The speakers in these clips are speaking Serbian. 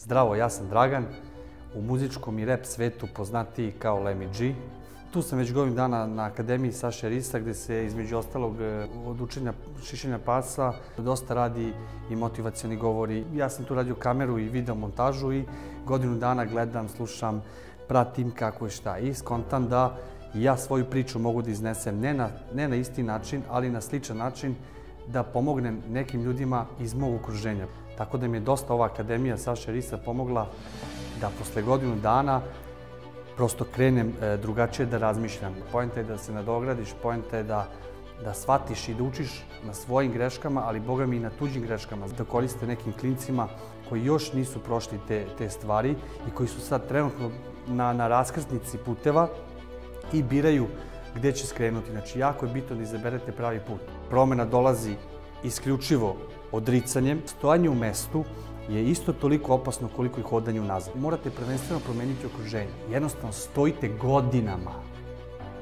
Zdravo, ja sam Dragan, u muzičkom i rap svetu poznatiji kao Lemmy G. Tu sam već godinu dana na Akademiji Saše Risa, gde se između ostalog od učenja šišanja pasa dosta radi i motivacioni govori. Ja sam tu radio kameru i video montažu i godinu dana gledam, slušam, pratim kako je šta. I skontam da ja svoju priču mogu da iznesem ne na isti način, ali na sličan način, da pomognem nekim ljudima iz mog okruženja. Tako da mi je dosta ova Akademija Saše Risa pomogla da posle godinu dana prosto krenem drugačije da razmišljam. Poenta je da se nadogradiš, poenta je da shvatiš i da učiš na svojim greškama, ali boga mi i na tuđim greškama. Da koriste nekim klincima koji još nisu prošli te stvari i koji su sad trenutno na raskrsnici puteva i biraju gde će skrenuti. Znači, jako je bitno da izaberete pravi put. Promena dolazi isključivo odricanjem. Stojanje u mestu je isto toliko opasno koliko i hodanje unazad. Morate prvenstveno promeniti okruženje. Jednostavno, stojite godinama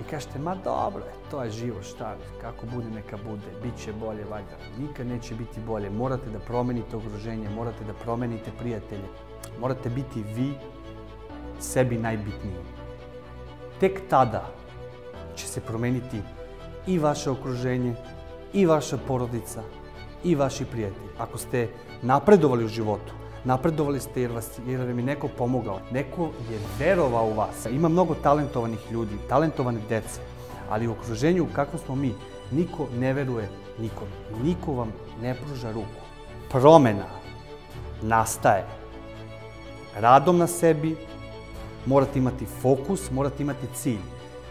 i kažete, ma dobro, to je život, šta, kako bude, neka bude, bit će bolje, valjda. Nikad neće biti bolje. Morate da promenite okruženje, morate da promenite prijatelje. Morate biti vi sebi najbitniji. Tek tada će se promeniti i vaše okruženje, i vaša porodica, i vaši prijatelji. Ako ste napredovali u životu, napredovali ste jer vam je neko pomogao, neko je verovao u vas. Ima mnogo talentovanih ljudi, talentovane dece, ali u okruženju kakvom smo mi, niko ne veruje nikome. Niko vam ne pruža ruku. Promena nastaje radom na sebi, morate imati fokus, morate imati cilj.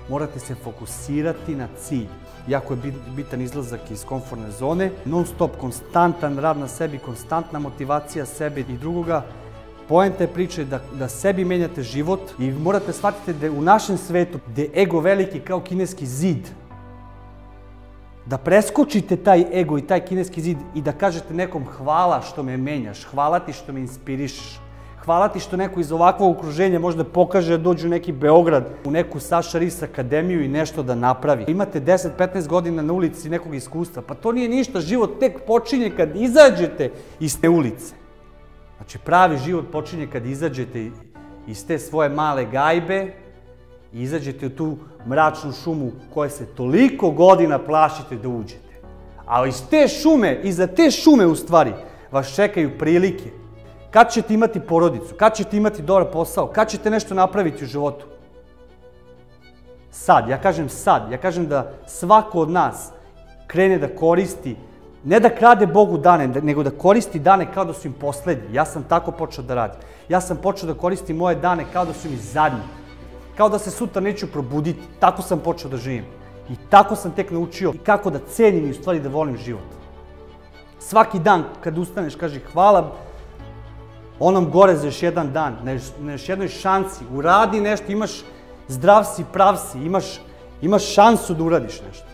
Morate se fokusirati na cilj. Jako je bitan izlazak iz komfortne zone, non stop, konstantan rad na sebi, konstantna motivacija sebe i drugoga. Poenta je priče da sebi menjate život i morate shvatiti da u našem svetu, gde je ego veliki kao kineski zid, da preskočite taj ego i taj kineski zid i da kažete nekom hvala što me menjaš, hvala ti što me inspirišeš. Hvala ti što neko iz ovakvog okruženja možda pokaže da dođu u neki Beograd, u neku Saša Ris akademiju i nešto da napravi. Imate 10-15 godina na ulici nekog iskustva, pa to nije ništa, život tek počinje kad izađete iz te ulice. Znači, pravi život počinje kad izađete iz te svoje male gajbe i izađete u tu mračnu šumu koje se toliko godina plašite da uđete. A iz te šume, iza te šume u stvari, vas čekaju prilike. Kad ćete imati porodicu? Kad ćete imati dobar posao? Kad ćete nešto napraviti u životu? Sad, ja kažem sad. Ja kažem da svako od nas krene da koristi, ne da krade Bogu dane, nego da koristi dane kao da su im poslednji. Ja sam tako počeo da radim. Ja sam počeo da koristim moje dane kao da su mi zadnji. Kao da se sutra neću probuditi. Tako sam počeo da živim. I tako sam tek naučio i kako da cenim i u stvari da volim život. Svaki dan kad ustaneš, kaži hvala onom gore za još jedan dan, na još jednoj šansi, uradi nešto, imaš zdrav si, prav si, imaš šansu da uradiš nešto.